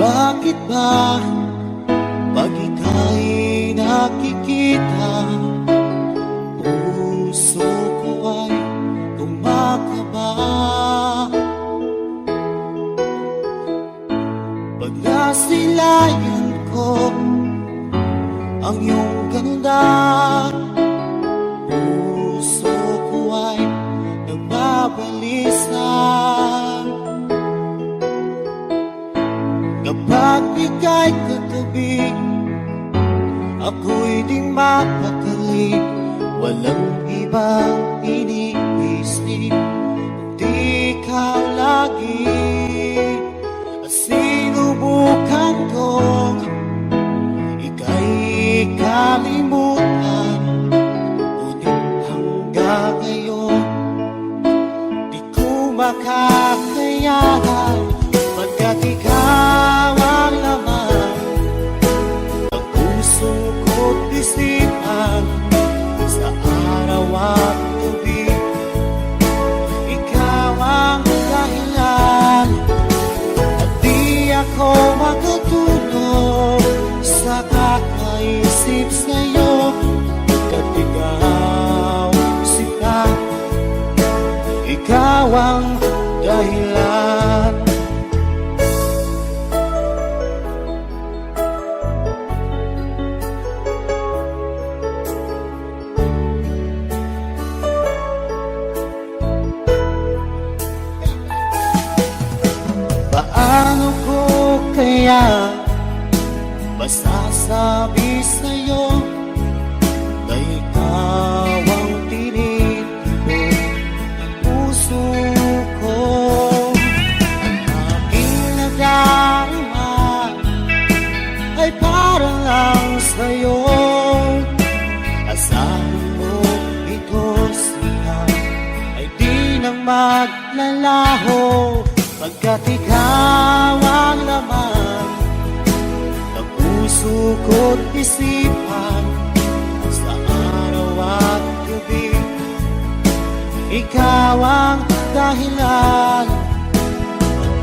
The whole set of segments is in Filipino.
Bakit ba pag ika'y nakikita, puso ko ay kumakaba? Pag nasilayan ko ang iyong ganda, puso ko ay nagbabalisan. Kapag ika'y katabi, ako'y di mapakali. Walang ibang iniisip, kundi ikaw lagi. At sinubukan kong ika'y kalimutan, ngunit hanggang ngayon di ko makakayanan. Pagkat ikaw ang laman ng puso ko't isipan, sa araw at gabi ikaw ang dahilan. At di ako makatulog sa kakaisip sa'yo, pagkat ikaw sila, ikaw ang dahilan. Paano ko kaya masasabi sa'yo na ikaw ang tinitibok ng puso ko? Ang aking nadarama ay para lang sa'yo. Asahan mo ito siya ay di nang maglalaho, pagkat ikaw ang laman ng puso ko't isipan, sa araw at gabi ikaw ang dahilan.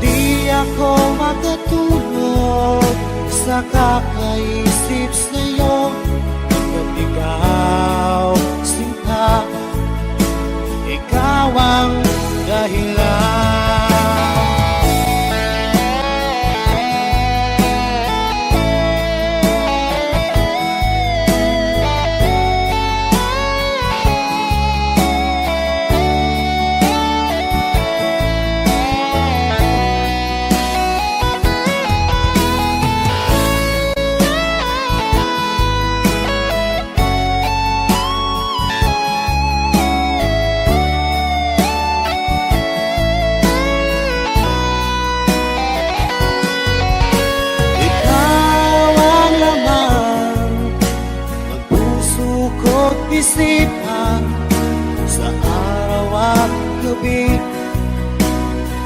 Di ako makatulog sa kakaisip sa'yo, pagkat ikaw sinta, ikaw ang dahilan. Isipan, sa araw at gabi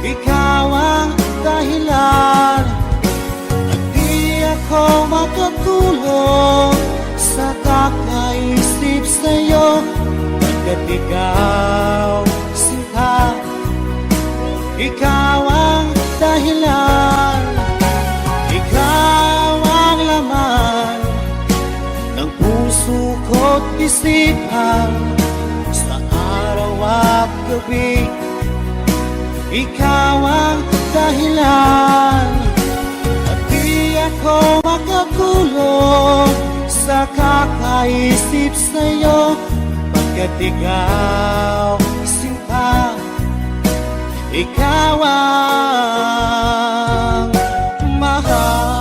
ikaw ang dahilan. At di ako makatulog sa kakaisip sa'yo, pagkat ikaw sinta, ikaw ang dahilan. Ikaw ang laman ng puso ko't isipan, sa araw at gabi ikaw ang dahilan. At di ako makatulog sa kakaisip sa'yo, pagkat ikaw sinta, ikaw ang mahal.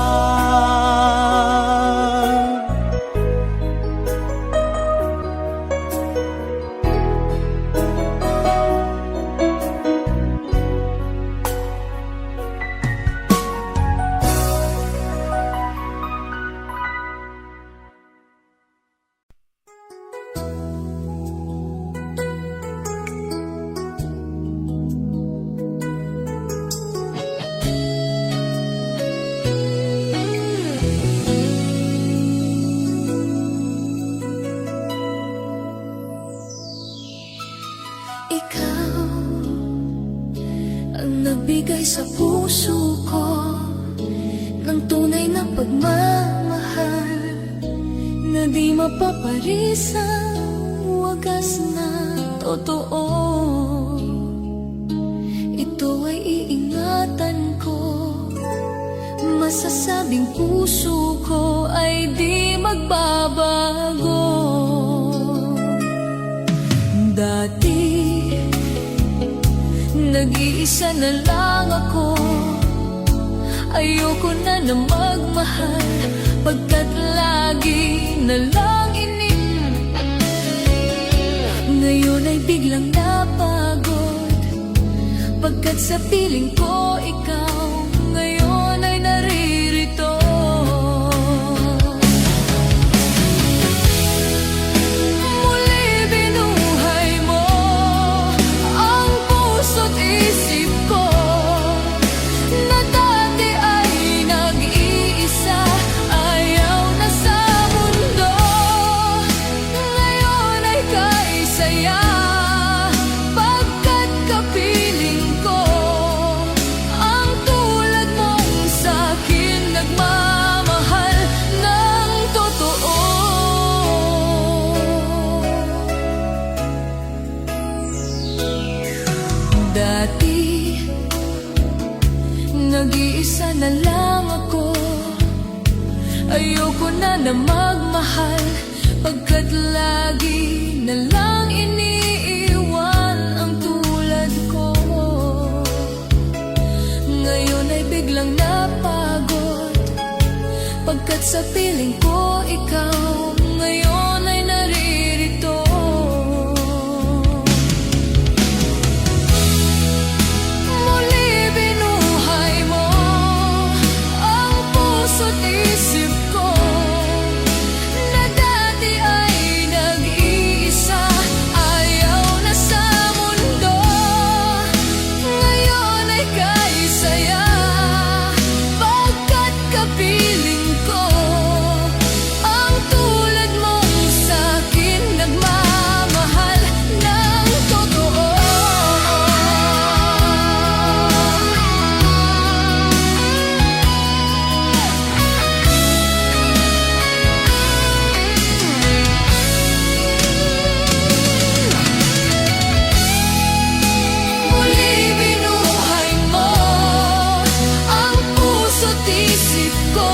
Nagbigay sa puso ko ng Ang tunay na pagmamahal na di mapaparisang wagas na totoo. Ito ay iingatan ko, masasabing puso ko ay di magbabago. Dati, nag-iisa na lang ako. Ayoko na magmahal, pagkat lagi na lang Ngayon ay biglang napagod, pagkat sa piling ko ikaw ngayon ay naririto. Muli binuhay mo ang puso't isip ko, na dati ay nag-iisa, ayaw na sa mundo. Ngayon ay kaisaya, pagkat kapiling ko ang tulad mong sa'kin nagmamahal ng totoo. Dati, nag-iisa na lang ako. Ayoko na magmahal, pagkat lagi na lang iniiwan ang tulad ko. Ngayon ay biglang napagod, pagkat sa piling ko ikaw ngayon ay naririto. Muli binuhay mo ang puso't isip ko, na dati ay nag-iisa, ayaw na sa mundo. Ngayon ay kaisaya, pagkat kapiling ko ang tulad mong sa'kin nagmamahal ng totoo. Muli binuhay mo ang puso't isip ko,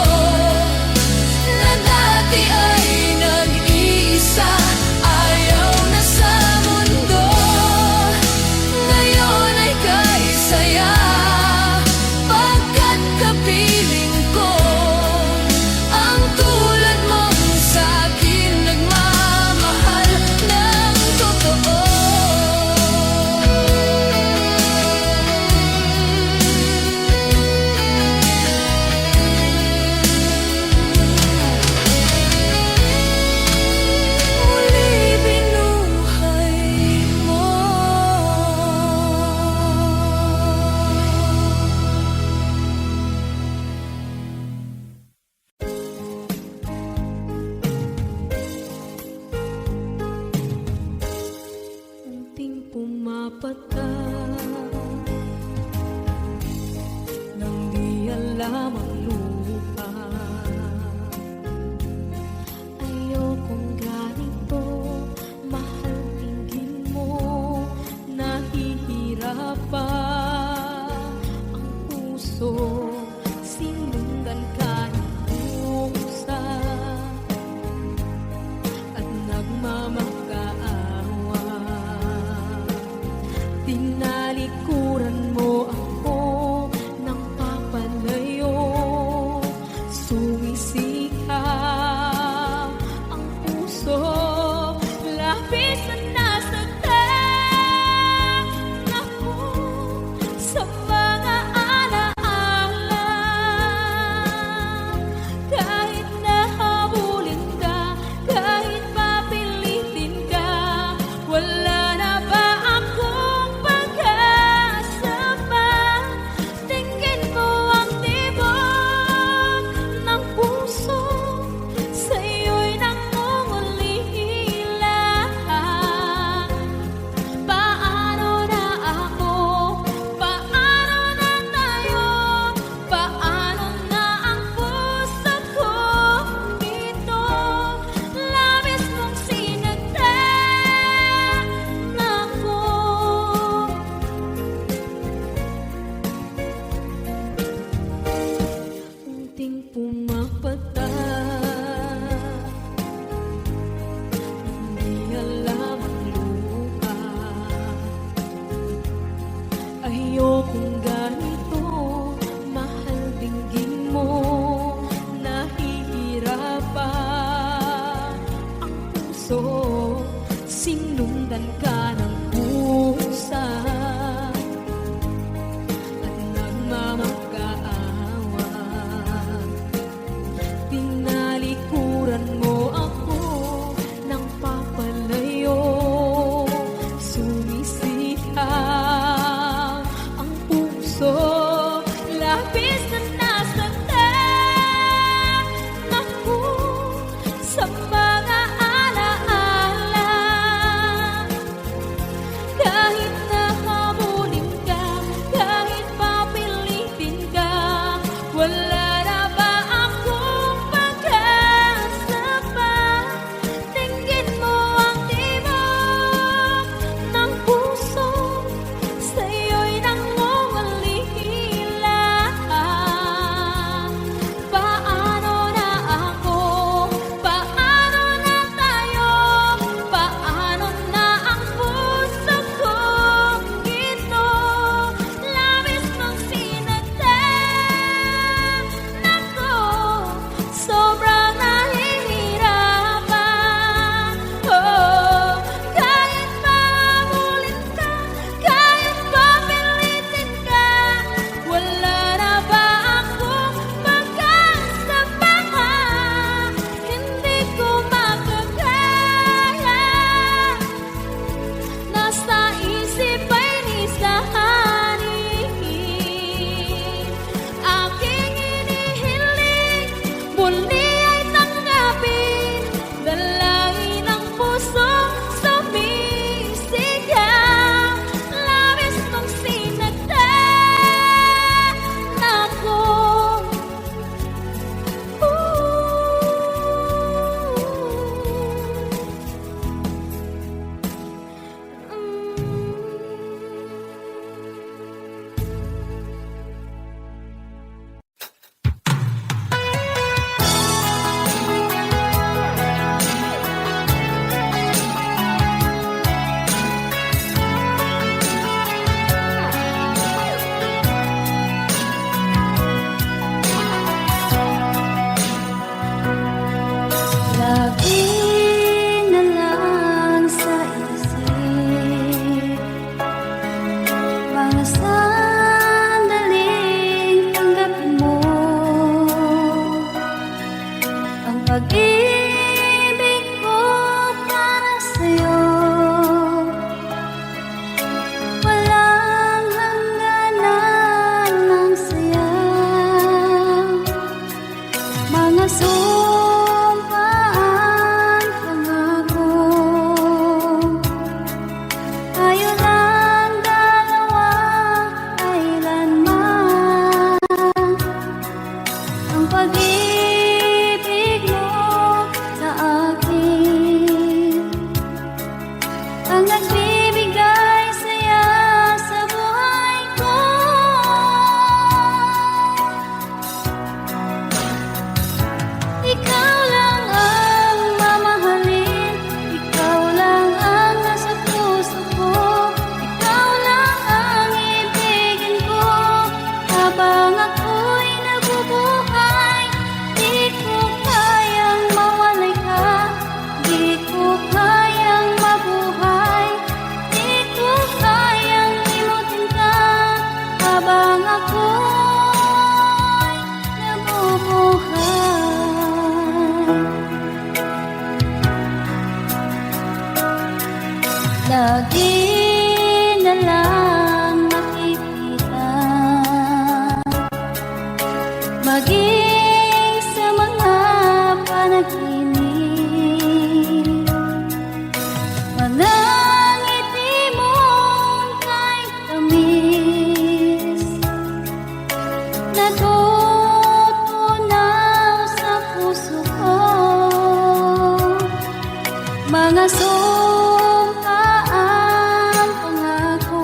na dati ay nag-iisa, ayaw na sa mundo. Ngayon ay kaisaya, pagkat kapiling ko ang tulad mong sa'kin nagmamahal ng totoo. Muli binuhay mo. Unting pumapata nang di alam ang lupa. Ayokong ganito, mahal, tingin mo, nahihirapan ang puso. Sinundan ka ng pusa at nagmamakaawa. Tinalikuran mo ako ng papalayo, sumisikap ang puso, labis na nasaktan ako sa mga alaala. natutunaw sa puso ko. Mga sumpaan pangako,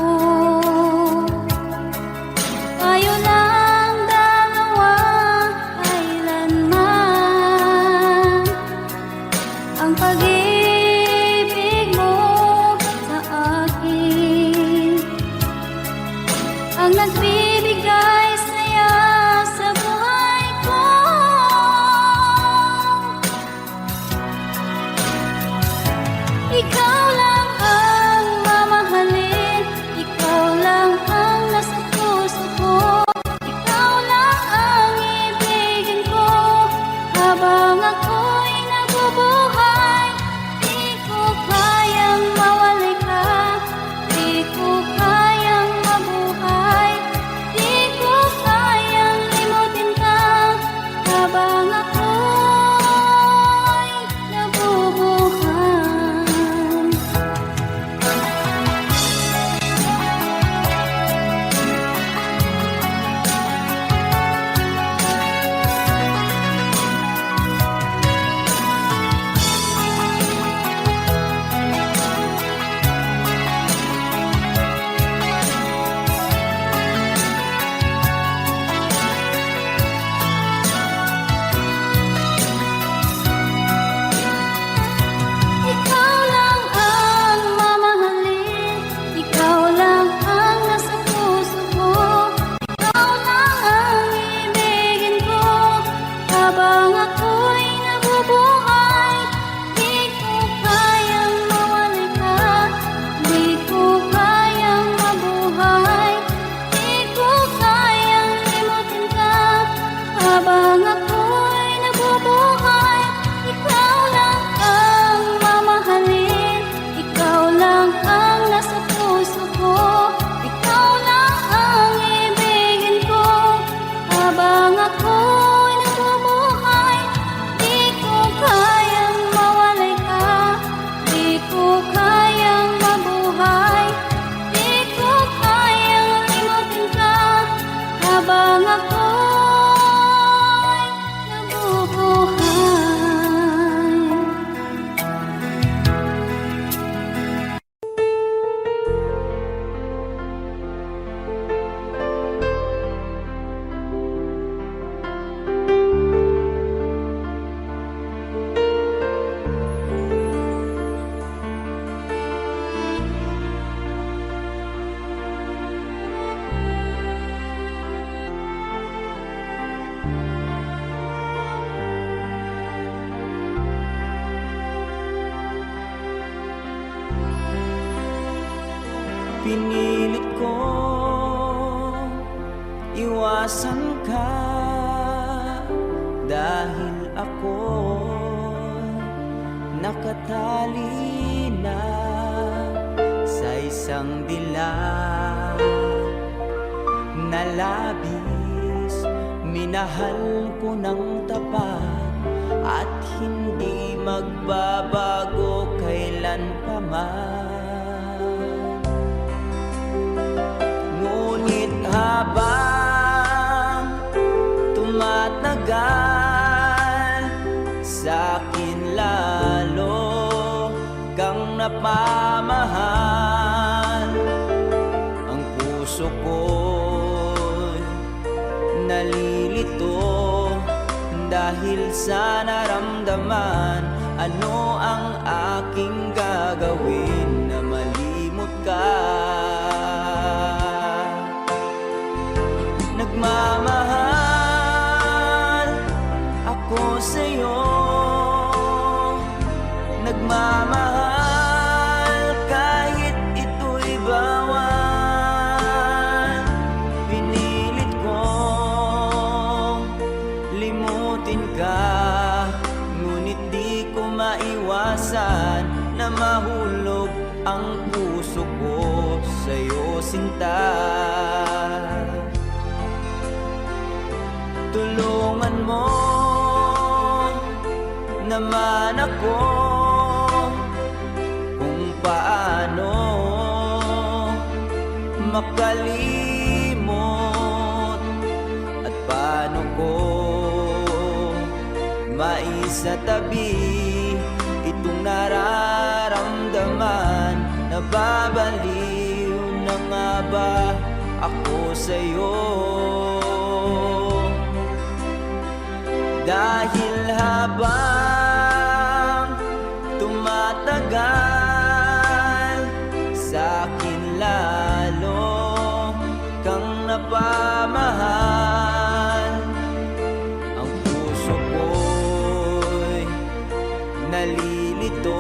tayo lang dalawa kailanman. Ang pag-ibig mo sa akin ang nagbibigay saya sa buhay ko. Ikaw lang ang mamahalin, ikaw lang ang nasa puso ko, ikaw lang ang ibigin ko. Habang ako'y nabubuhay, di ko kayang mawalay ka, di ko kayang mabuhay, di ko kayang limutin ka. Habang ako'y nabubuhay. Ikaw lang ang mamahalin, ikaw lang ang nasa puso ko, ikaw lang ang ibigin ko. Habang ako'y nabubuhay, di ko kayang mawalay ka, di ko kayang mabuhay, di ko kayang limutin ka. Habang ako'y nabubuhay, ikaw lang ang mamahalin, ikaw lang ang nasa puso ko, ikaw lang ang ibigin ko. Habang ako'y nabubuhay, di ko kayang mawalay ka, di ko kayang mabuhay, di ko kayang limutin ka. Habang ako'y nabubuhay. Pinilit ko iwasan ka dahil ako nakatali na sa isang dilag na labis. Minahal ko ng tapat at hindi magbabago kailan pa man. Ngunit habang tumatagal, sa'kin lalo kang napamahal. Ang puso ko'y nalilito dahil sa naramdaman. Ano ang aking gagawin na malimot ka? Nagmamahal ako sa'yo, nagmamahal kahit ito'y bawal. Pinilit kong limutin ka, ngunit di ko maiwasan na mahulog ang puso ko sa'yo, sinta. Tulungan mo naman ako kung paano makalimot at sa tabi. Itong nararamdaman, nababaliw na nga ba ako sa'yo? Dahil habang tumatagal, sa'kin lalo kang napamahal. Ang puso ko'y nalilito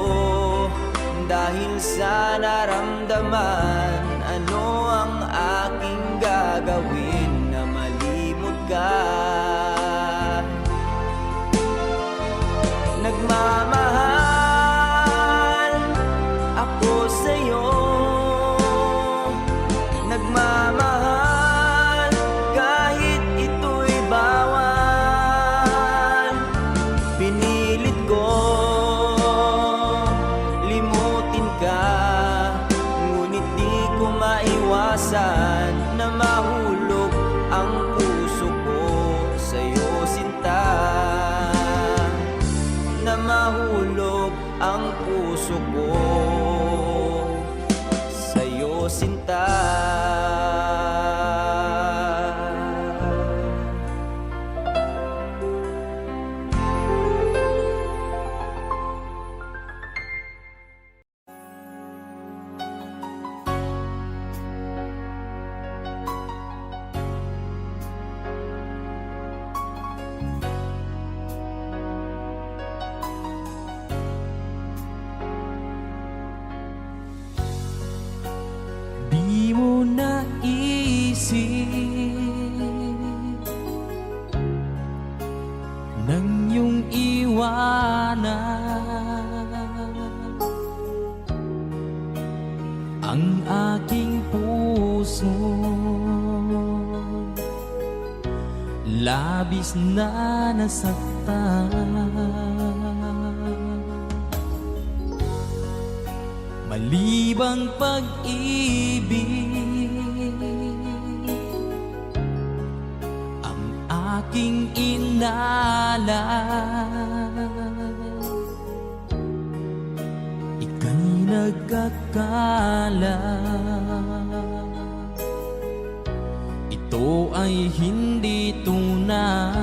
dahil sa naramdaman. Ano ang aking gagawin na malimot ka? Nagmamahal ako sa'yo, nagmamahal kahit ito'y bawal. Pinilit ko limutin ka, ngunit di ko maiwasan na mahulog ang puso ko sa'yo, sinta. Na mahulog ang puso ko sa'yo, sinta. Di mo naisip nang iyong iwanan ang aking puso, labis na nasaktan. Malibang pag-ibig ang aking inalay, ika'y nagkakala ito ay hindi tunay.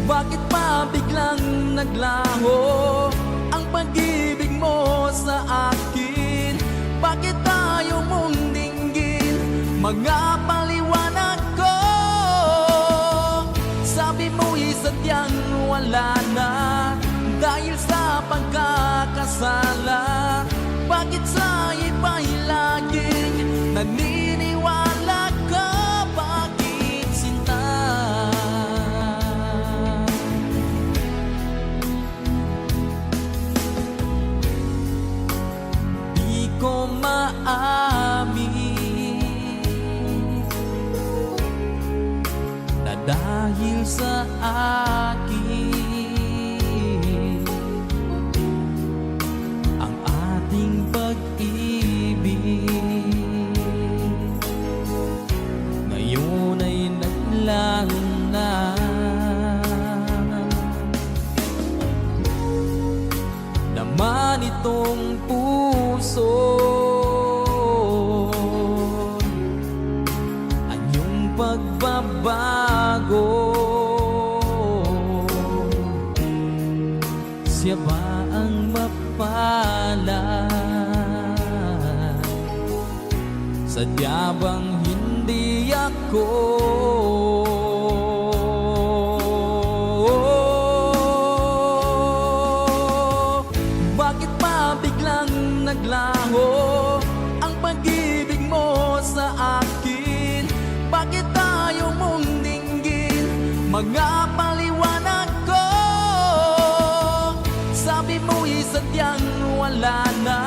Bakit pa biglang naglaho ang pag-ibig mo sa akin? Bakit tayo mong dinggin mga paliwanag ko? Sabi mo'y sadyang wala na dahil sa pagkakasala. Bakit sa iba'y laging naniniwala ka? Bakit, sinta? Di ko maamin na dahil sa akin ang ating pag-ibig ngayon ay naglaho na. Naman itong puso ang iyong pagbabago, siya ba ang mapalad? Sadya bang hindi ako? Bakit pa biglang naglaho ang pag-ibig mo sa akin? Bakit tayo mong dinggin mga paliwanag ko? Sabi mo'y sadyang wala na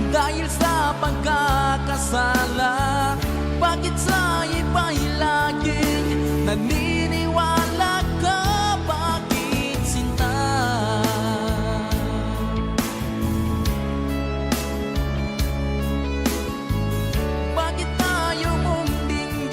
dahil sa pagkakasala. Bakit sa iba'y laging naniniwala ka? Bakit, sinta? Bakit tayo mong dinggin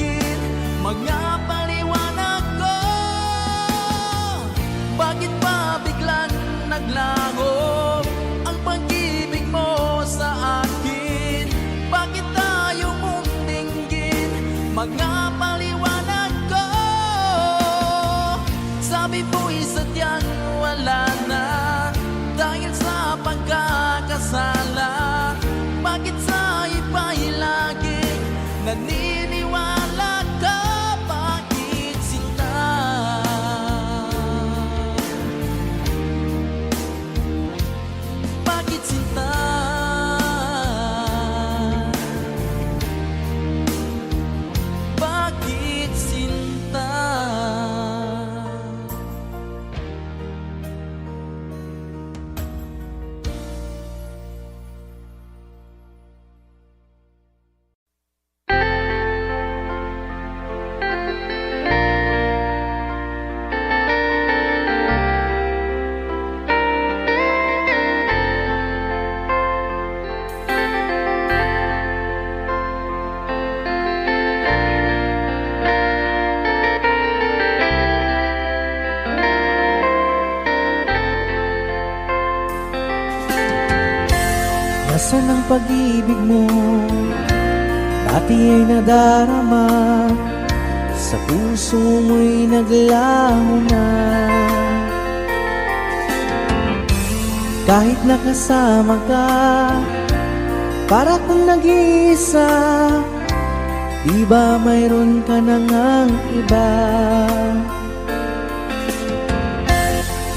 pag-ibig mo dati ay nadarama, sa puso mo'y naglaho na. Kahit nakasama ka, para kang nag-iisa, di ba mayroon ka na ngang iba?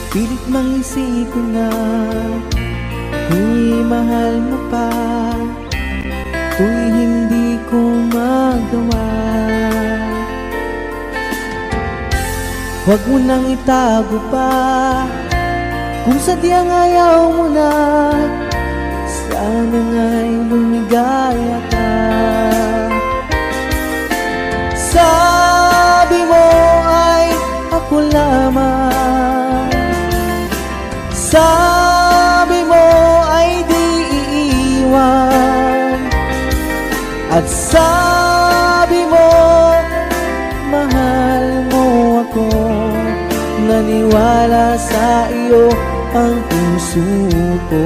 Pilit mang isipin na ako'y mahal mo pa, ito'y hindi ko magawa. Huwag mo nang itago pa, kung sadyang ayaw mo na, sana nga'y lumigaya ka. Sabi mo ay ako lamang, sabi mo ay di iiwan, at sabi mo mahal mo ako. Naniwala sa iyo ang puso ko.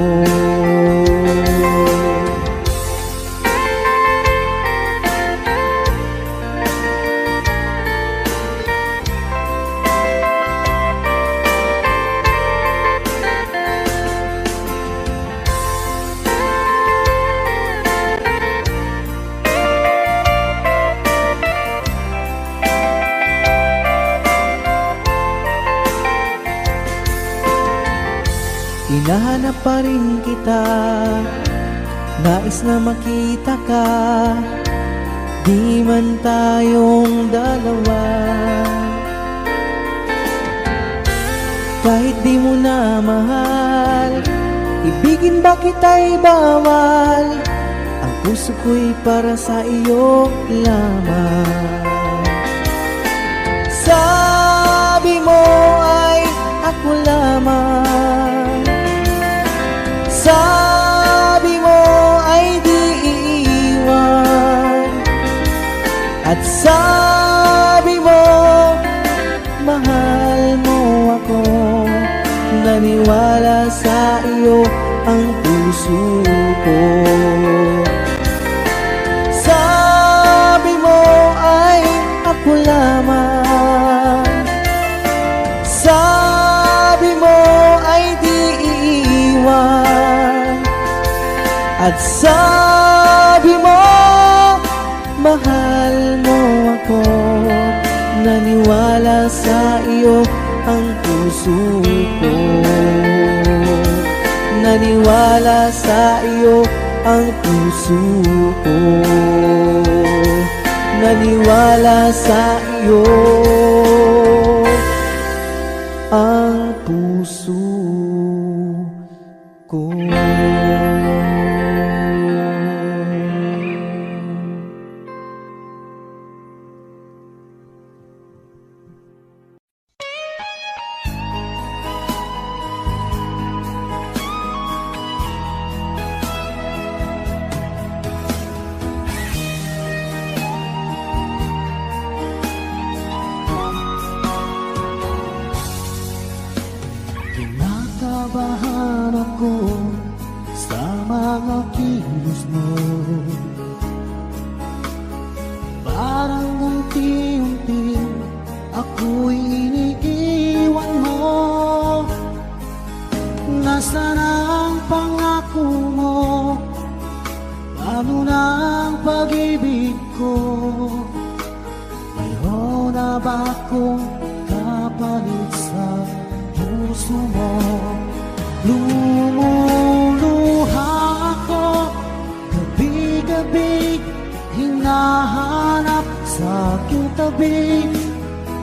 Hinahanap pa rin kita, nais na makita ka, di man tayong dalawa. Kahit di mo na mahal, ibigin ba kita'y bawal, ang puso ko'y para sa iyo lamang. Sabi mo ay ako lamang, sabi mo ay di iiwan, at sabi mo mahal mo ako. Naniwala sa iyo ang puso ko. Sabi mo ay ako lamang, sabi mo ay di iiwan, at sabi mo mahal mo ako. Naniwala sa iyo ang puso ko. Naniwala sa iyo ang puso ko. Naniwala sa iyo ang puso ko. Kinakabahan ako sa mga kilos mo, parang unti-unti ako'y iniiwan mo. Nasaan ang pangako mo? Paano na ang pag-ibig ko? Mayroon na ba akong kapalit sa puso mo? Lumuluha ako, gabi-gabi hinahanap sa aking tabi.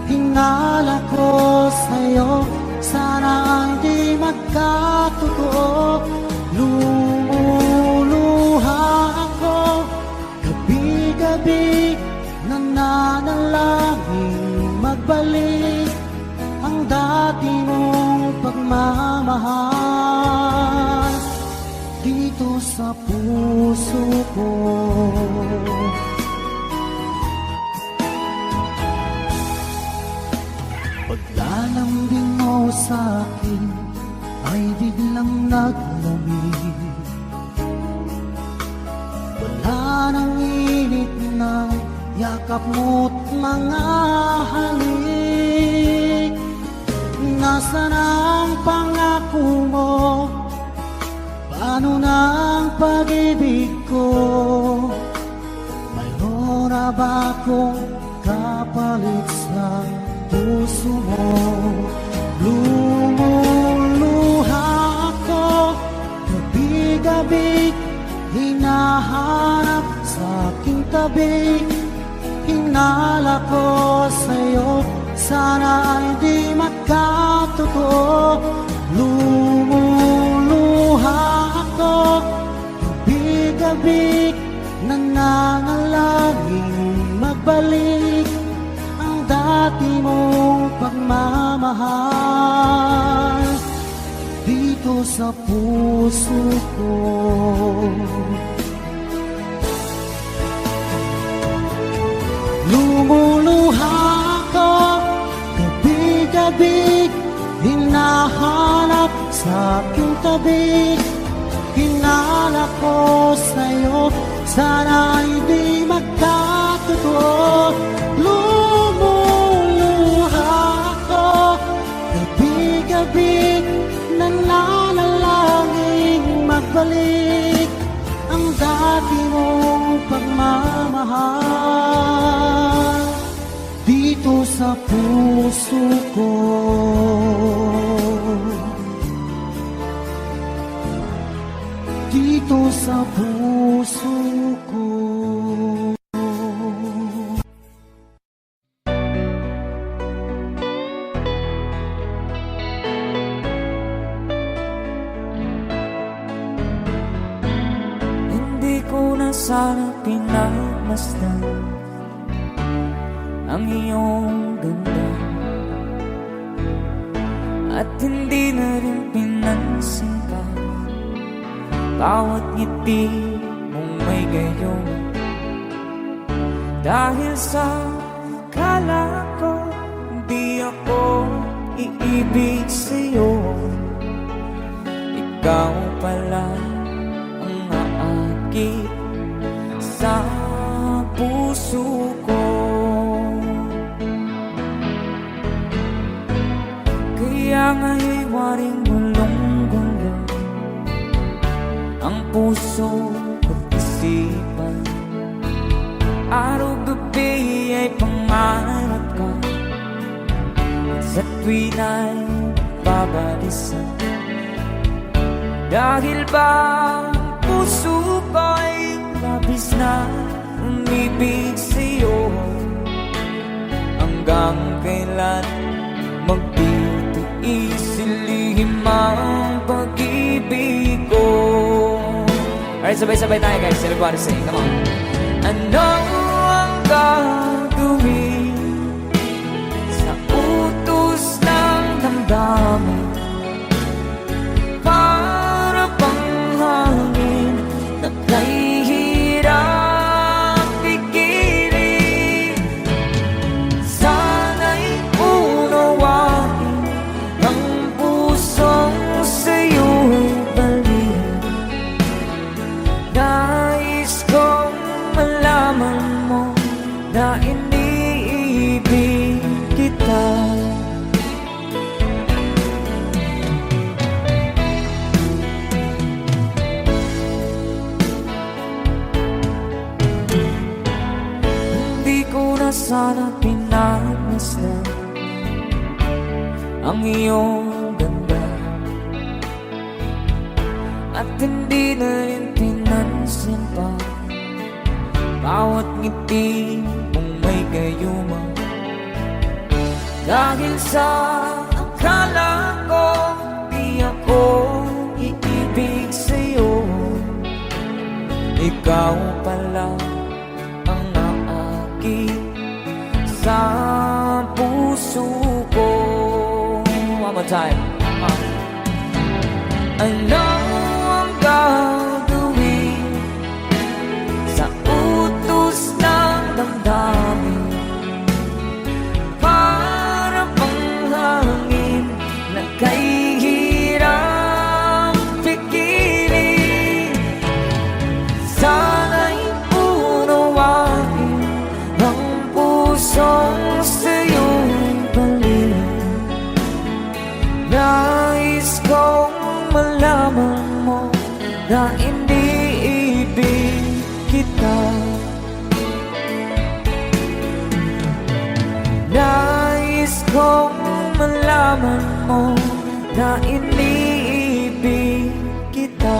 Hinala ko sa'yo, sana hindi magkatotoo. Lumuluha ako, gabi-gabi nananalangin magbalik ang dati mong pagmamahal dito sa puso ko. Paglalambing mo sa akin ay biglang naglamig, ng yakap mo't mga halik. Nasaan ang pangako mo? Paano na ang pag-ibig ko? Mayroon na ba akong kapalit sa puso mo? Lumuluha ako, gabi-gabi, hinahanap sa aking tabi. Hinala ko sa'yo, sana ay di magkatotoo. Lumuluha ako, gabi-gabi, nangangalangin magbalik ang dati mong pagmamahal dito sa puso ko. Lumuluha ako, gabi-gabi, hinahanap sa aking tabi. Hinala ko sa'yo, sana ay di magkatotoo. Lumuluha ako, gabi-gabi, nananalangin magbalik ang dati mong pagmamahal dito sa puso ko. Dito sa puso ko. Hindi ko na sana pinagmasdan ang iyong ganda, at hindi na rin pinansin pa bawat ngiti mong may gayon. Dahil sa kala ko di ako iibig sa'yo, ikaw pala ang aakit sa puso ko. Kaya nga'y waring gulong-gulong ang puso ko't isipan. Araw-gabi ay pangarap ka, at sa tuwin ay babalisan. Dahil ba ang puso ko'y labis na umibig sa'yo, hanggang kailan magtitiis ilihim ang pag-ibig ko. Alright, sabay-sabay tayo guys. Everybody sing, come on. Ano ang gagawin sa utos ng damdamin? Para bang hangin na kahihirap pigilan? Sana'y unawain ang pusong sa'yo'y balik. Nais kong malaman mo na iniibig kita. Hindi ko na sana pinagmasdan ang iyong ganda, at hindi na rin pinansin pa bawat ngiti mong may gayuma. Dahil sa akala ko di ako iibig sa'yo, ikaw pala ang naakit sa puso ko. One more time. Ano ang gagawin sa utos ng damdamin? Para bang hangin na kahihirap pigilan? Sana'y unawain kita. Nais kong malaman mo na iniibig kita.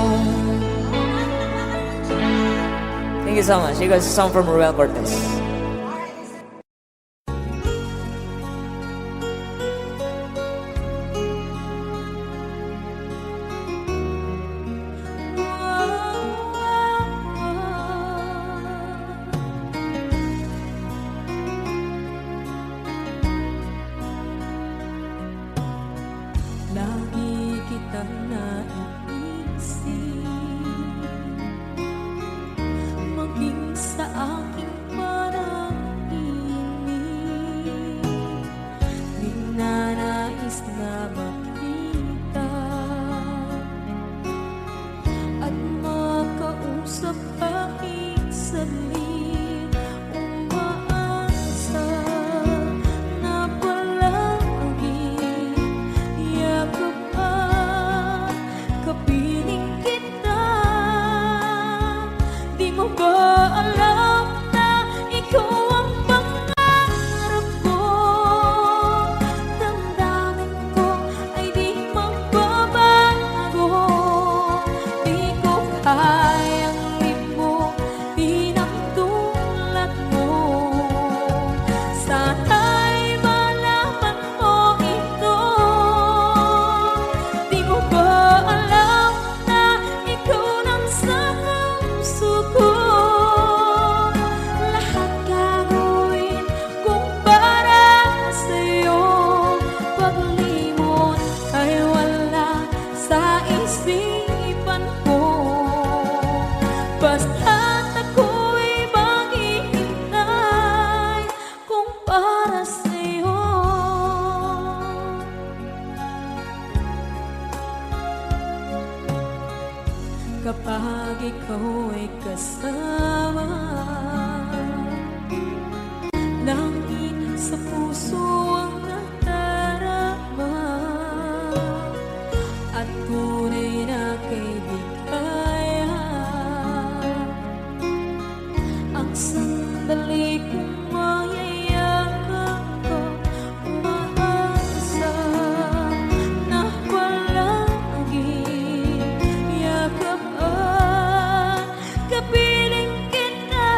Thank you so much. You guys, a song from Ruel Cortez. Lagi kitang naiisip, maging sa aking panaginip. Di nanais na makita at makausap kahit saglit. Umaasa na palagi yakap at kapiling kita. Di mo ba alam na ikaw ang pangarap ko? Damdamin ko ay di magbabago. Di ko kayang limutin ang tulad mo. Sana'y malaman mo ito. Di mo ba alam na ikaw nang sa puso ko? Lahat gagawin kung para sa'yo. Paglimot ay wala sa isipan ko. Basta't ako'y maghihintay kung para sa'yo. Kapag ikaw ay kasama, langit sa puso ang nadarama, at tunay na kaibigan. Ang sandali kong mayayakap ko, umaasa na palagi yakap at kapiling kita.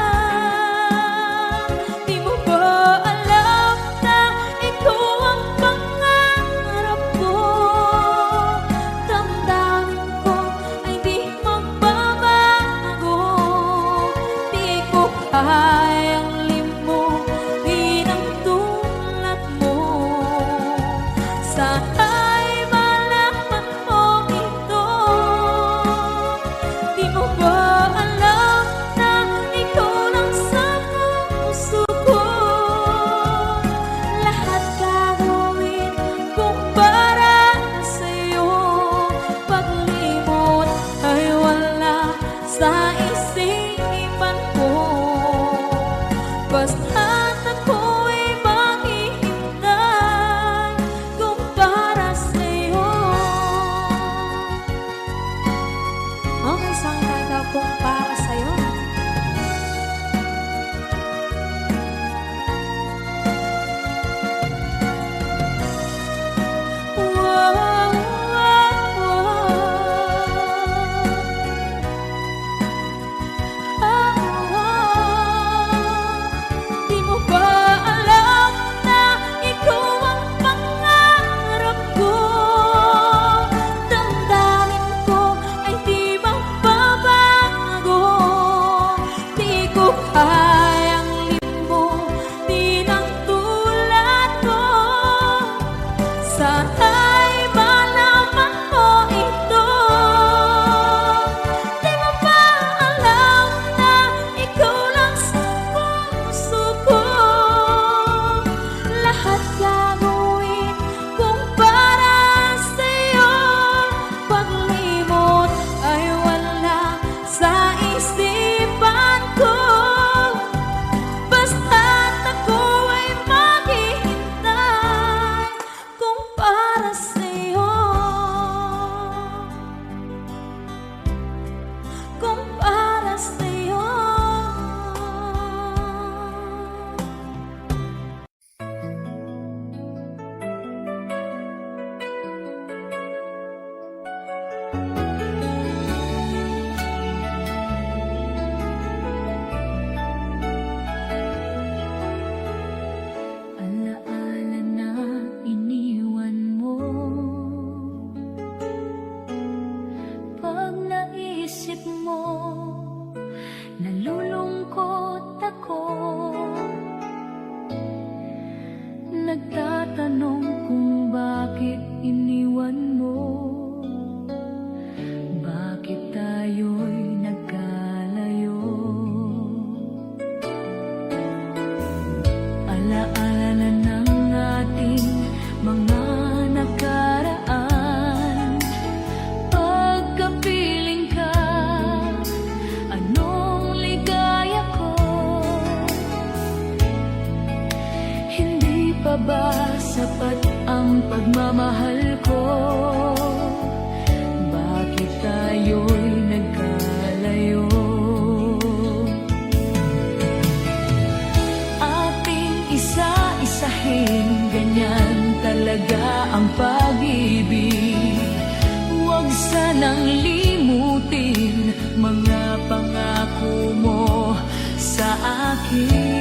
Di mo ba alam na ikaw ang pangarap ko? Damdamin ko ay di magbabago. Di ko kayang limutin ang tulad mo. Sana'y malaman mo ito. Di mo ba alam na ikaw lang sa puso ko? Lahat gagawin kung para sa'yo. Paglimot ay wala sa isipan ko. Basta't ako'y maghihintay kung para sa'yo. Okay, saan tayo kung para sa'yo? Di mo ba alam na ikaw ang pangarap ko? Damdamin ko ay di magbabago. Di ko kayang limutin ang tulad mo. Sana'y malaman mo ito. Di mo ba alam na ikaw lang sa puso ko? Lahat gagawin kung para sa'yo. Paglimot ay wala sa isipan ko. ba sapat ang pagmamahal ko? Bakit tayo'y nagkalayo? Ating isa-isahin, ganyan talaga ang pag-ibig. Huwag sanang limutin mga pangako mo sa akin.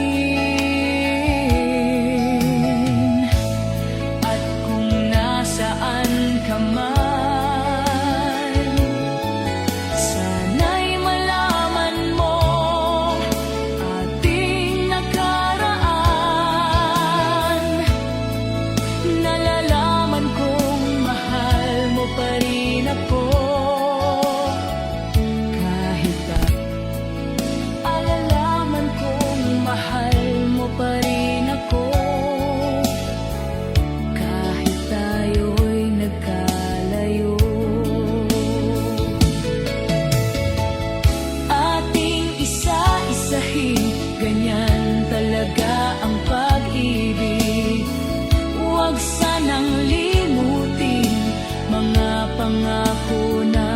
At kung nasaan ka man, sana'y malaman mo ating nakaraan. Nalalaman kong mahal mo pa rin ako. Kahit pa alalaman kong mahal mo pa rin ako. Kahit tayo'y nagkalayo. Ating isa-isahin, ganyan talaga ang pag-ibig. Huwag sanang limutin mga pangako na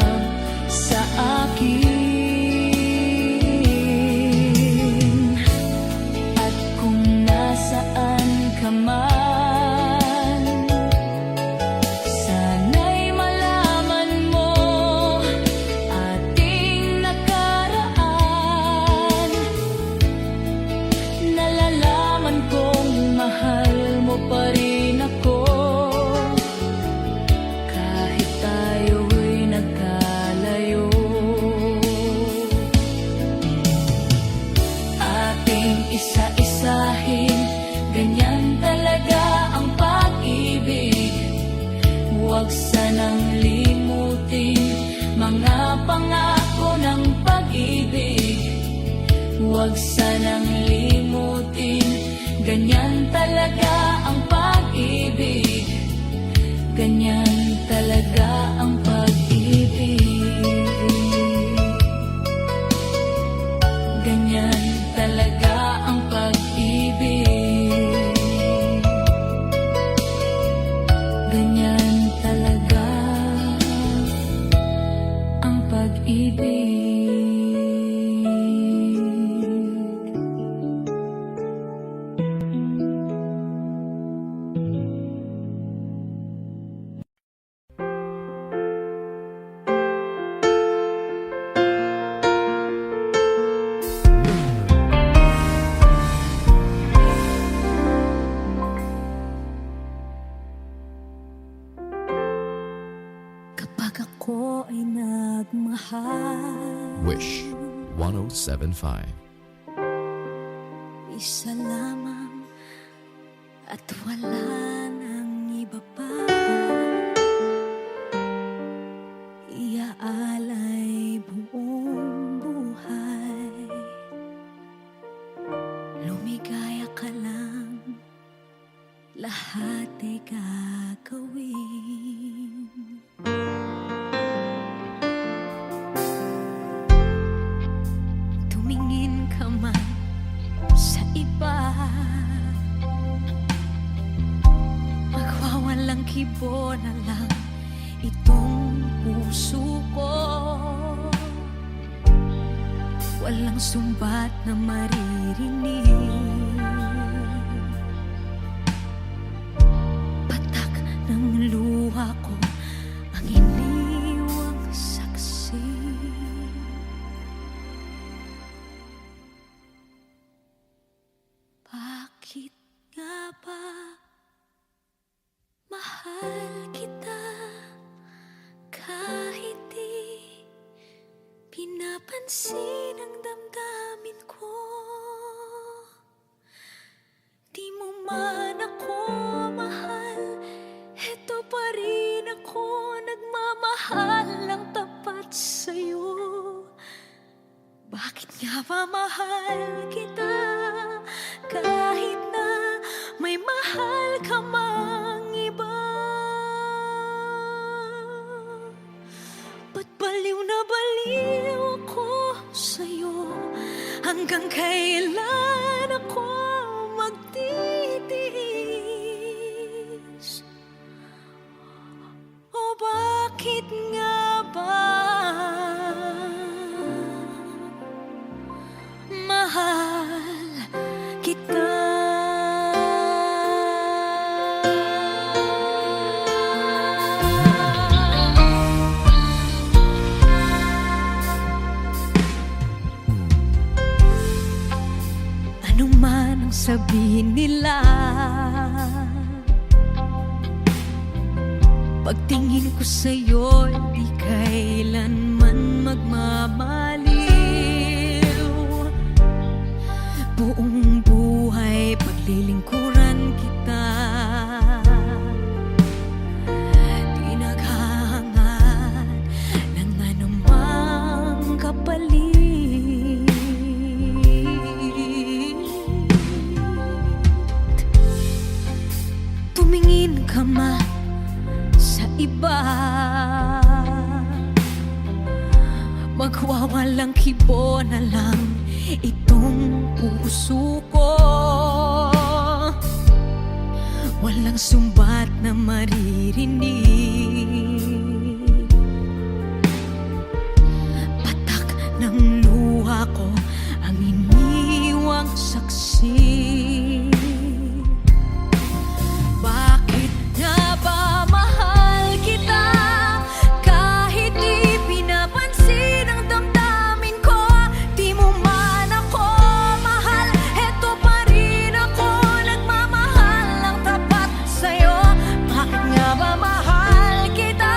sa akin. At kung nasaan ka man, sana'y malaman mo ating nakaraan. Nalalaman kong mahal mo pa rin ako. Kahit tayo'y nagkalayo. Ating isa-isahin, ganyan talaga ang pag-ibig. Huwag sanang limutin mga pangako ng pag-ibig. Huwag sanang limutin, ganyan talaga ang pag-ibig. Ganyan talaga ang pag-ibig. Ganyan talaga ang pag-ibig. Ganyan talaga ang pag-ibig. Kapag ako ay nagmahal, Wish 1075. isa lamang at wala nang iba pa. Iaalay buong buhay. Lumigaya ka lang, lahat ay gagawin. Tumingin ka man sa iba, magwawalang kibo na lang itong puso ko. Walang sumbat na maririnig, patak ng luha ko ang iniwang saksi. Bakit nga ba mahal kita kahit di pinapansin ang damdamin ko? Di mo man ako mahal, eto pa rin ako nagmamahal ng tapat sa'yo. Bakit nga ba mahal kita kahit na may mahal ka mang iba? Ba't baliw na baliw ako sa'yo? Hanggang kailan ako magtitiis? mahal kita. Ano man ang sabihin nila, pagtingin ko sa'yo, di kailanman magmamaliw. Buong buhay paglilingkuran kita, di naghahangad ng anumang kapalit. Tumingin ka man sa iba, magwawalang kibo na lang itong puso ko. Walang sumbat na maririnig, patak ng luha ko ang iniwang saksi. Bakit nga ba mahal kita kahit di pinapansin ang damdamin ko? Di mo man ako mahal, eto pa rin ako nagmamahal ng tapat sa'yo. Bakit nga ba mahal kita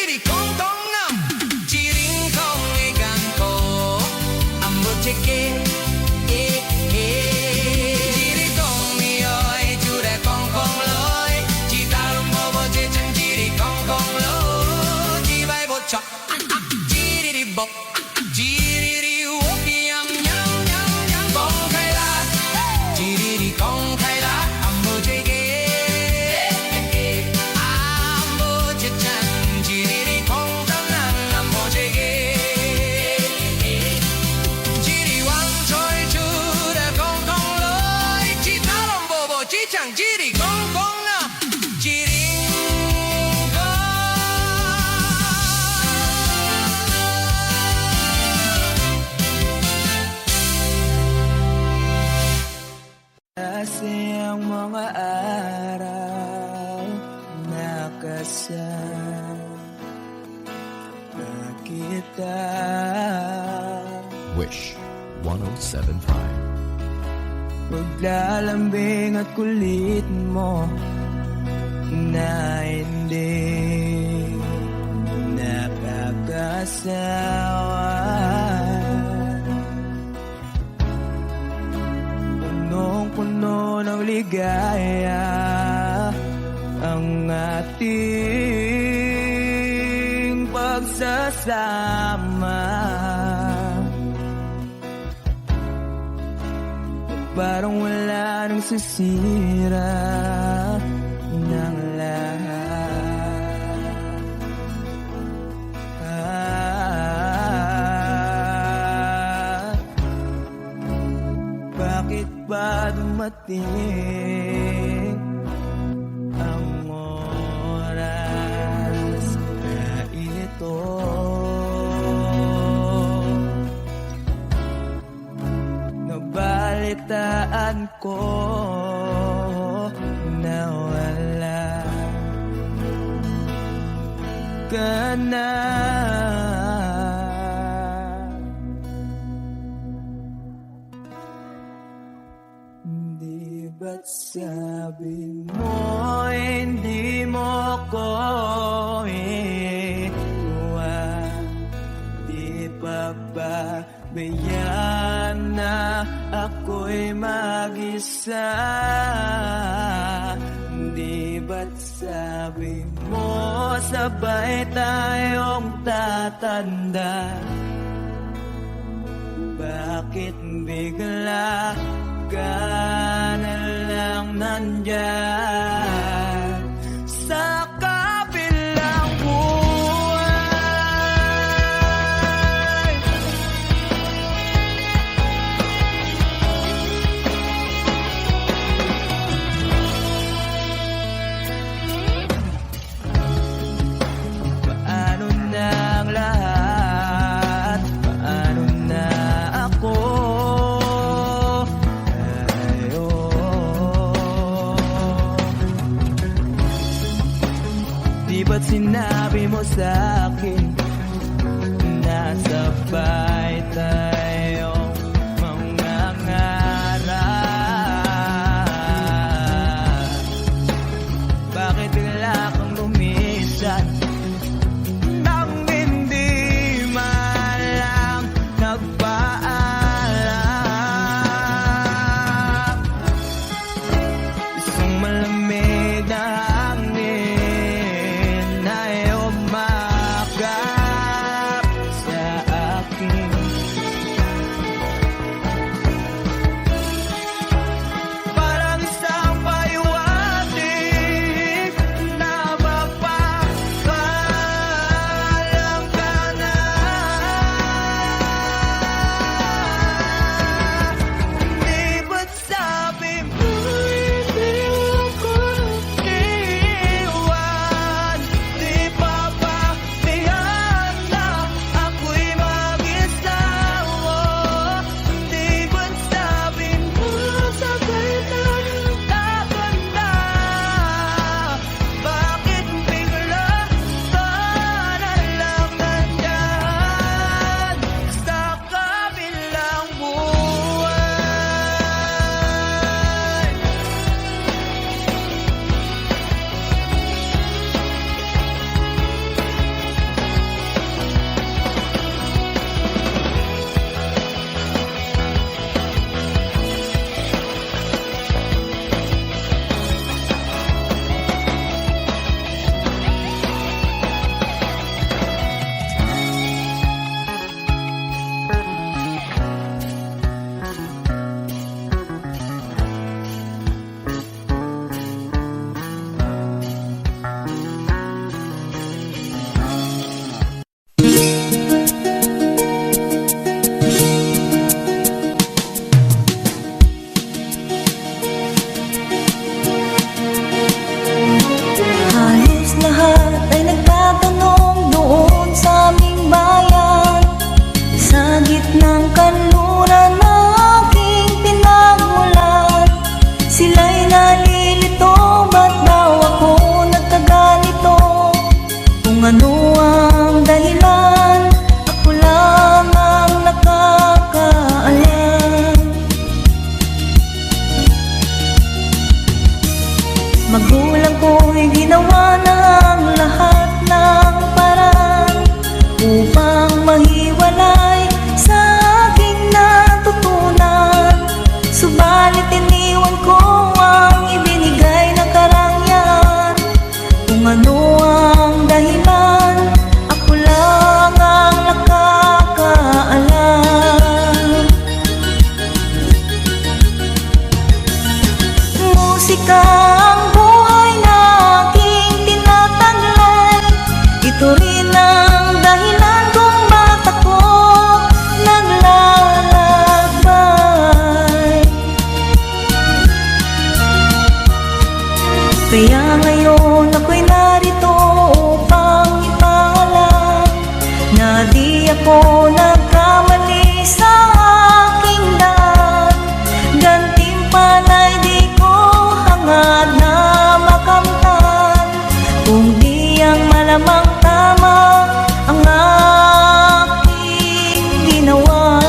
Chiri kong tong nam Chiring kong ikan ko Ambo cheke Chiri kong mioy Chure kong kong loy Chitarong bobo chechang Chiri kong kong loy Chibay bo chok Chiri bok Chiri wok Yang yang yang yang Kong khai la Chiri kong khai la Ambo cheke Ambo chechang Chiri kong tong nang Ambo cheke Chiri wang choi Chure kong kong loy Chitarong bobo chechang Chiri kong kong na Chiri Kasi ang mga araw nakasama kita. Wish 1075. Paglalambing at kulit mo na hindi nakakasawa. Punong-puno ng ligaya ang ating pagsasama. Parang wala nang sisira ng lahat. Bakit ba dumating ang oras na ito? Nabalitaan ko na wala ka na. Di ba't sabi mo hindi mo ko iwan? Di pa ba bayaan na ako'y mag-isa? Di ba't sabi mo sabay tayong tatanda? Bakit bigla ka na lang nandyan sa kabilang buhay? Paano na ang lahat? Paano na ako? Di ba't sinabi mo sa'kin na sabay tayong mangangarap? Bakit bigla kang lumisan nang hindi man lang nagpaalam? Isang malamig na hangin ay umakap sa aking rin ang dahilan kung bakit ako naglalakbay. Kaya ngayon ako'y narito upang ipaalam na di ako nagkamali sa aking daan. Gantimpala'y di ko hangad na makamtan, kung di ang malamang tama ang aking ginawa.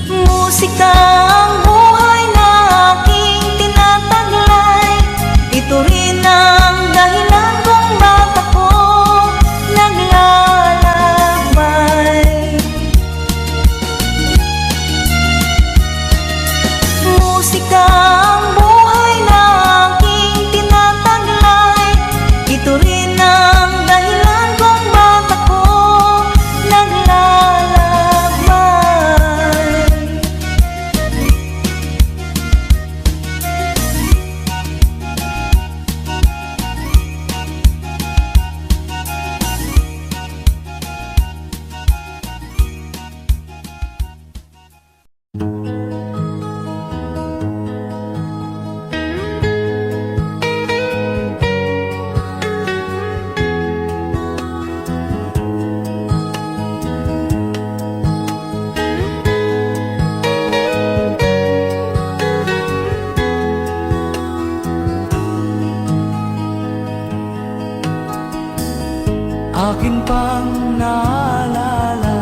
Musika ang buhay na aking tinataglay. Ito rin ang dahilan kung bakit ako naglalakbay. Musika ang buhay na aking tinataglay. Ito rin ang dahilan kung bakit ako naglalakbay. Akin pang naalala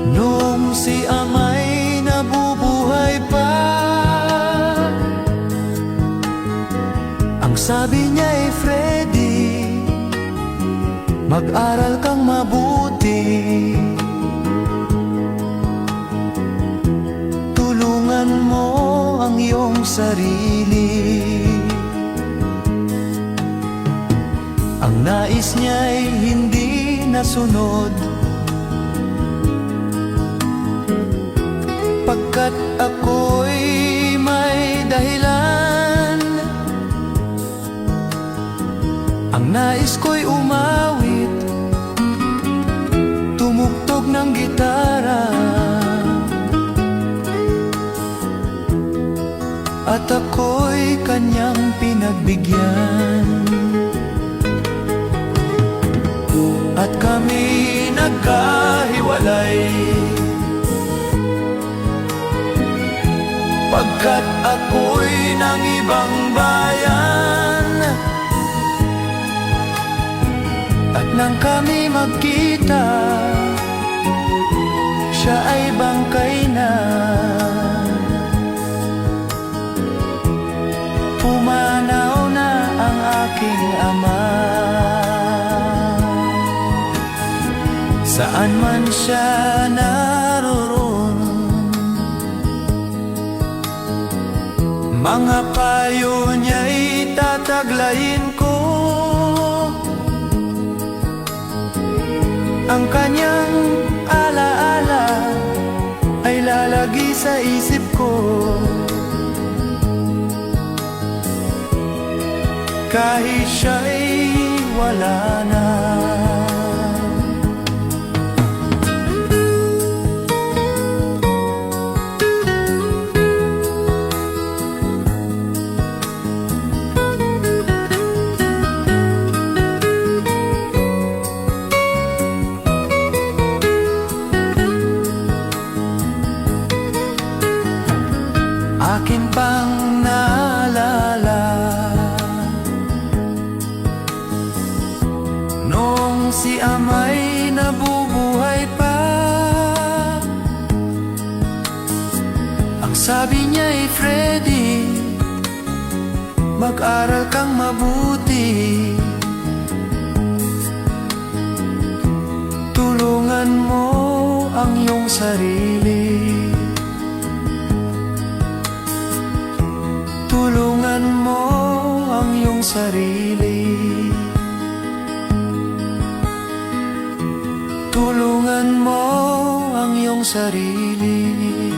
nung si ama'y nabubuhay pa. Ang sabi niya ay Freddy, mag-aral kang mabuti, tulungan mo ang iyong sarili. Ang nais niya'y hindi nasunod, pagkat ako'y may dahilan. Ang nais ko'y umawit, tumugtog ng gitara, at ako'y kanyang pinagbigyan. At kami nagkahiwalay, pagkat ako'y ng ibang bayan. At nang kami magkita, siya ay bangkay na. Pumanaw na ang aking ama. Saan man siya naroon, mga payo niya'y tataglayin ko. Ang kanyang alaala ay lalagi sa isip ko, kahit siya'y wala na. Akin pang naalala nung si ama'y nabubuhay pa. Ang sabi niya'y Freddy, mag-aral kang mabuti, tulungan mo ang iyong sarili. Tulungan mo ang iyong sarili. Tulungan mo ang iyong sarili.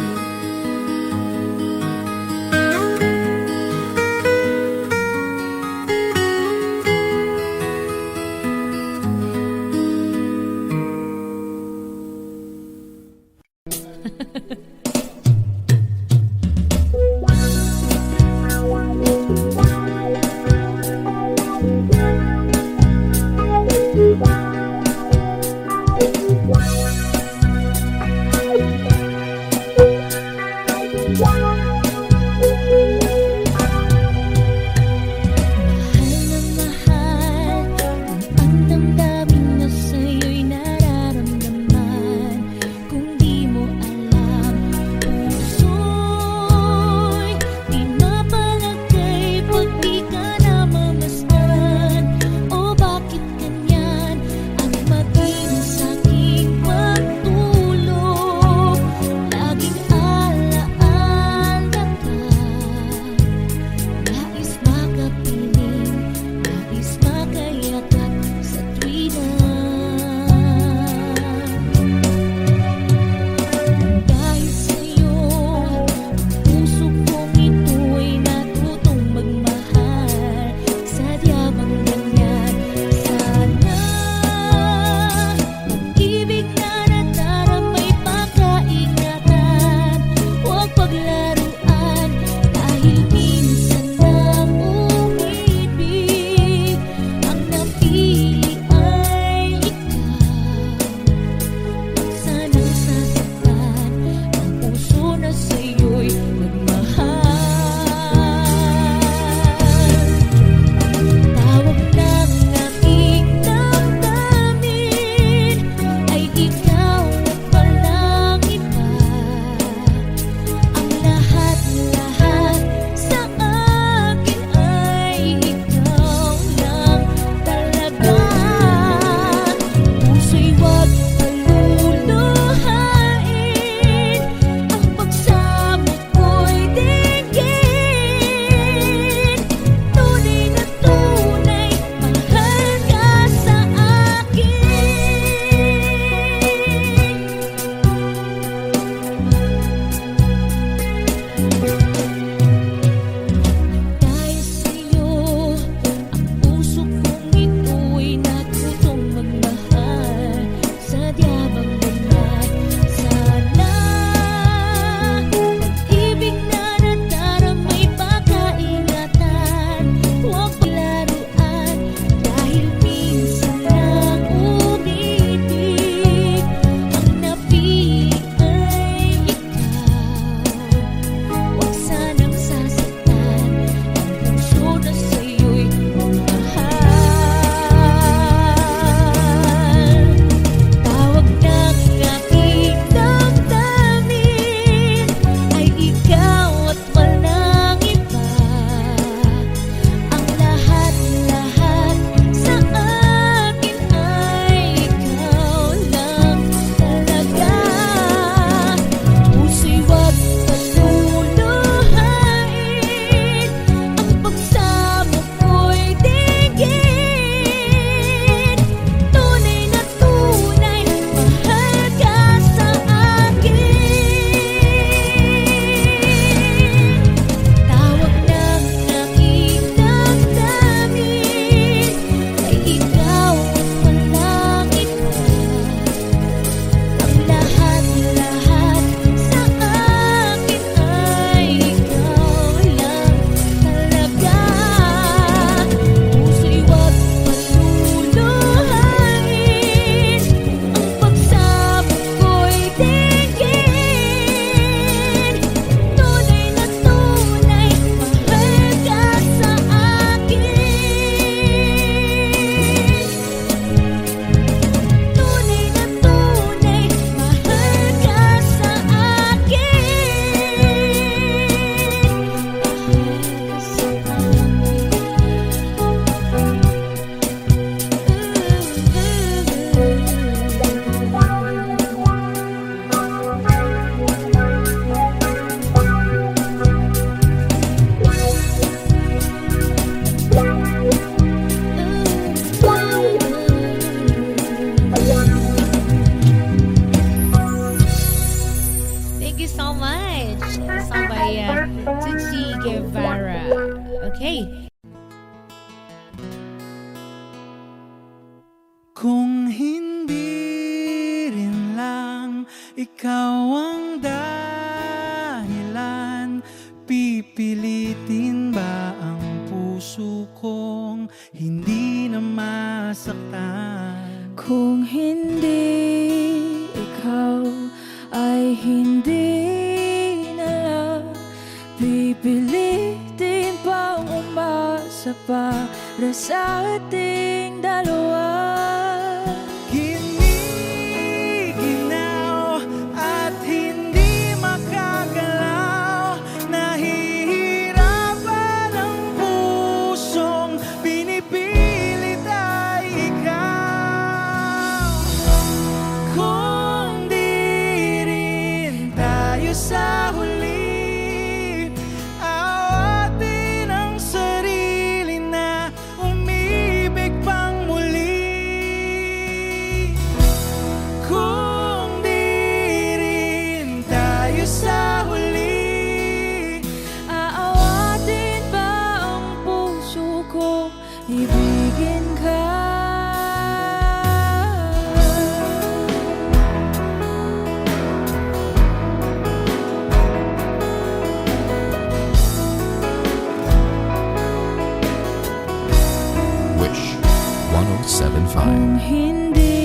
Guevara. Okay. Kung hindi rin lang ikaw ang dahilan, pipilitin ba ang puso kong hindi na masaktan? Kung hindi ikaw ay hindi na lang, pipilitin bang umasa para sa ating dalawa? Giniginaw at hindi makagalaw, nahihirapan ang pusong pinipilit ay ikaw. Kung di rin tayo sa huli, awatin ang sarili na umibig pang muli. Kung di rin tayo sa huli, Aawatin ba ang puso ko, ibigin ka? Wish 1075. Kung hindi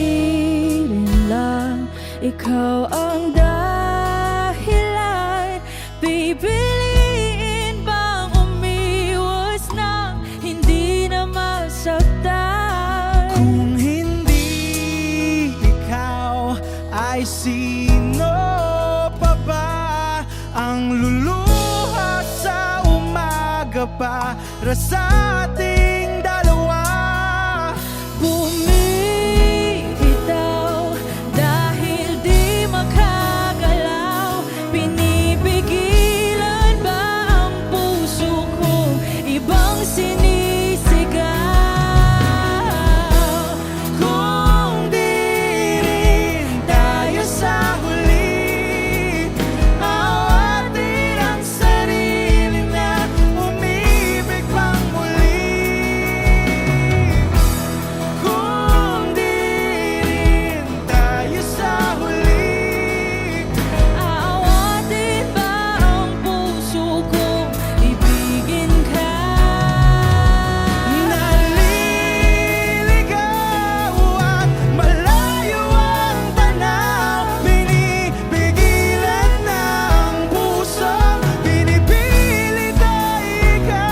rin lang ikaw ang dahilan, pipiliin bang umiwas nang hindi na masaktan? kung hindi ikaw ay sino pa ba ang luluha sa umaga para sa ating dalawa? Bumibitaw dahil di makagalaw, pinipigilan ba ang puso ko, ibang sinisigaw? Kung di rin tayo sa huli, awatin ang sarili na umibig pang muli. Kung di rin tayo sa huli, Aawatin ba ang puso ko, ibigin ka? naliligaw at malayo ang tanaw, pinipigilan ng puso, pinipilit ay ikaw.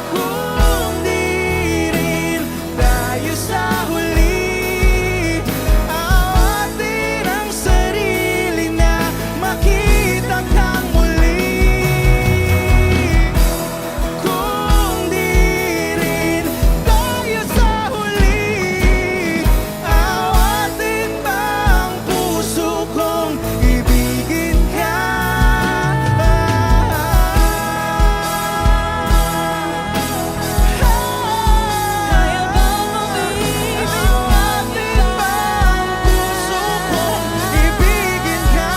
Kung di rin tayo sa huli, awatin ang sarili na makita kang muli. Kung di rin tayo sa huli, awatin ba ang puso kong ibigin ka? Kaya bang umibig Awatin ba ang puso kong ibigin ka?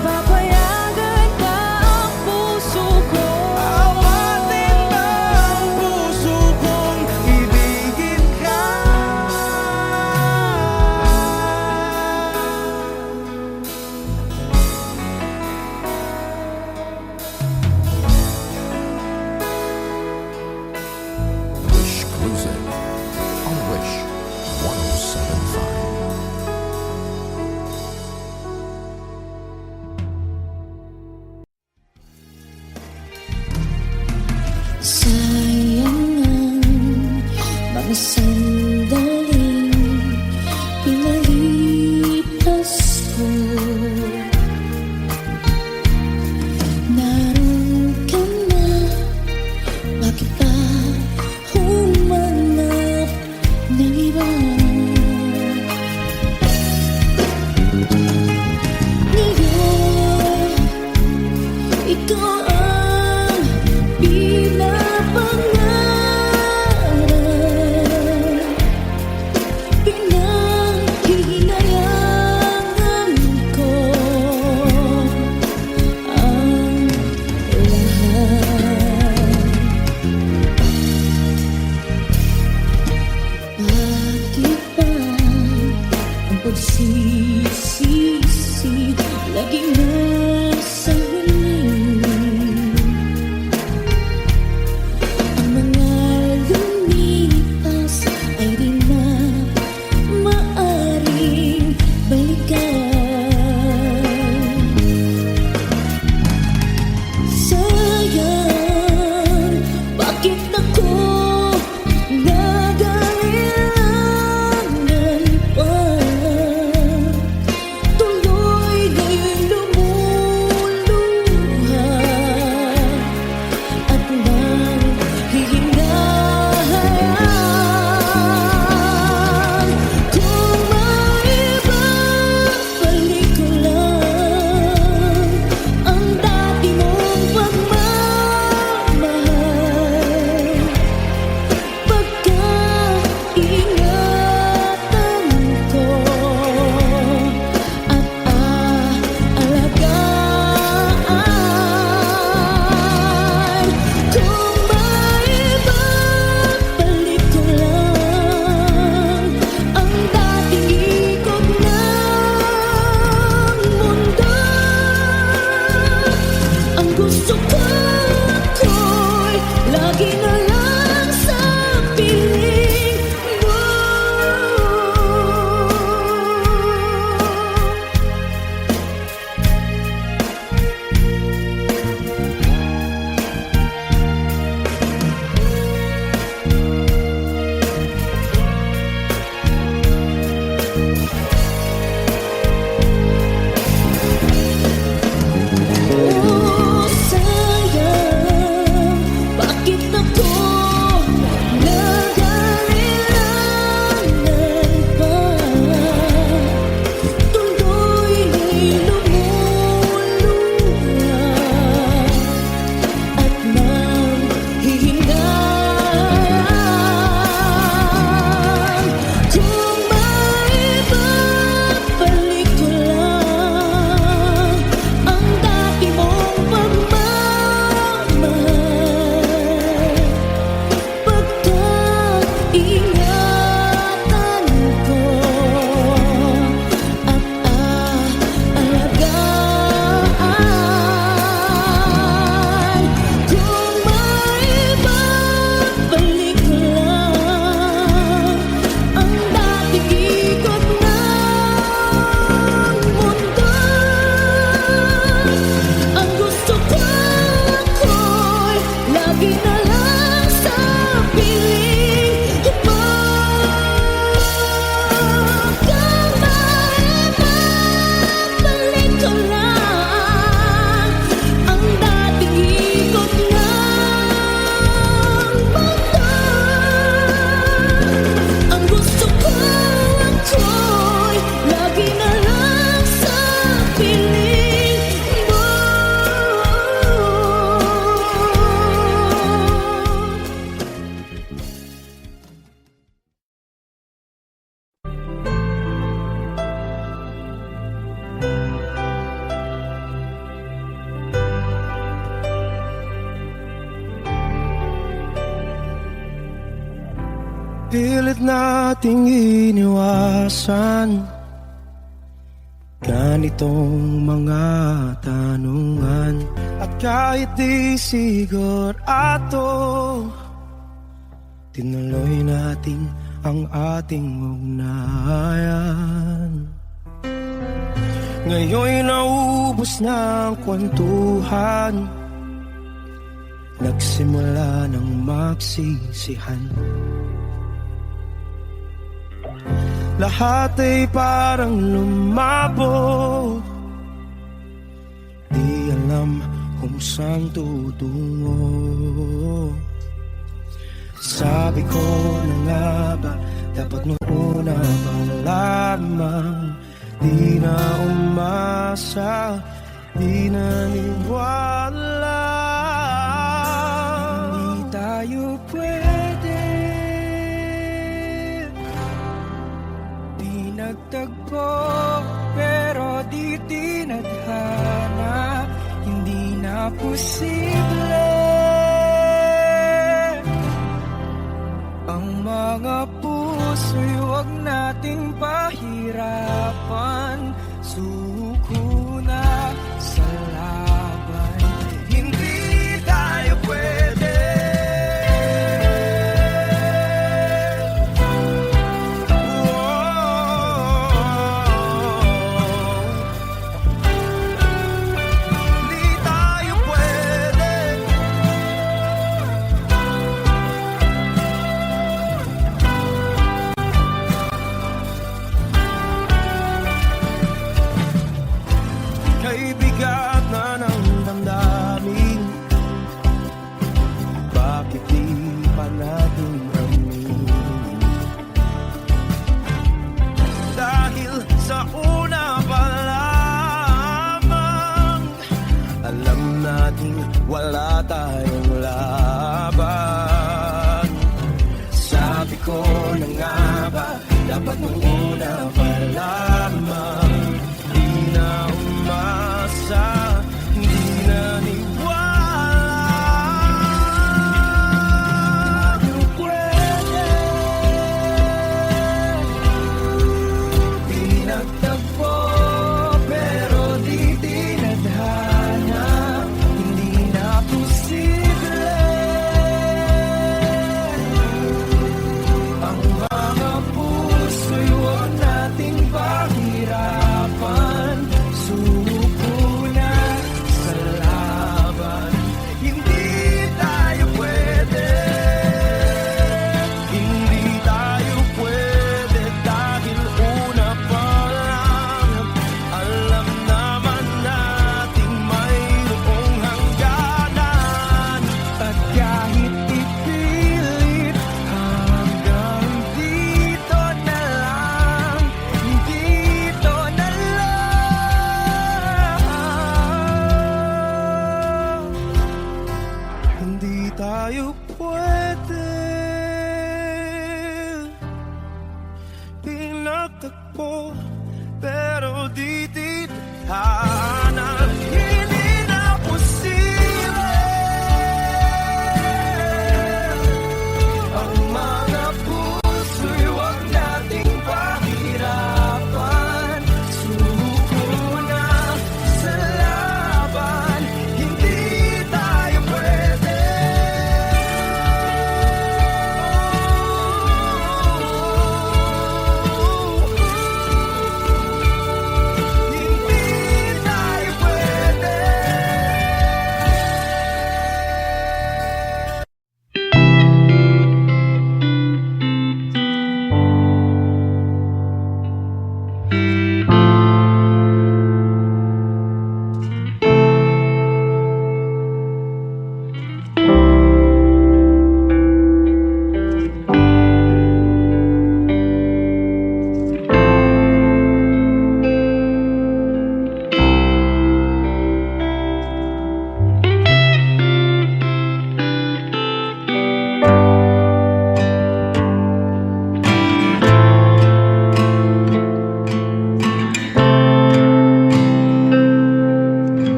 Papayagan ba ang puso ko? Awatin ba ang puso kong ibigin ka? Wish Cruising on Wish 1075. Sayang ang mga sandaling pinalipas ko. Naroon ka na, bakit pa humanap ng iba? lagi na sa huli. Ang mga lumipas ay di na maaring balikan. Sayang, bakit ako nagalilangan pa? Tuloy ngayong lumuluha at nanghihingahan. Kung maibabalik ko lang ang dati mong pagmamahal, pagkaingatan ko at aalagaan. Kung maibabalik ko lang ang dating ikot ng mundo, ang gusto ko ako'y lagi na lang sa piling mo. Oh, sayang, bakit ako nagalilangan pa? Tuloy lumuluha at nanghihingahan. Kung maibabalik ko lang ang dati mong pagmamahal, pagkaingatan ko at aalagaan. Kung maibabalik ko lang ang dating ikot ng mundo, ang gusto ko ako'y lagi na lang sa piling mo. Kung maibabalik ko lang ang dating ikot ng mundo, ang gusto ko ako'y lagi na lang sa piling mo. Pilit nating iniwasan ganitong mga tanungan, at kahit di sigurado, tinuloy natin ang ating ugnayan. Ngayon'y naubos na ang kwentuhan, nagsimula ng magsisihan. Lahat ay parang lumabo, di alam kung saan tutungo. Sabi ko na nga ba, dapat noon na ba lamang, di na umasa, di naniwala. Hindi tayo pwede, di nagtagpo, pero di tinadhana, hindi na posible. Ang mga puso'y huwag nating pahirapan, suko na how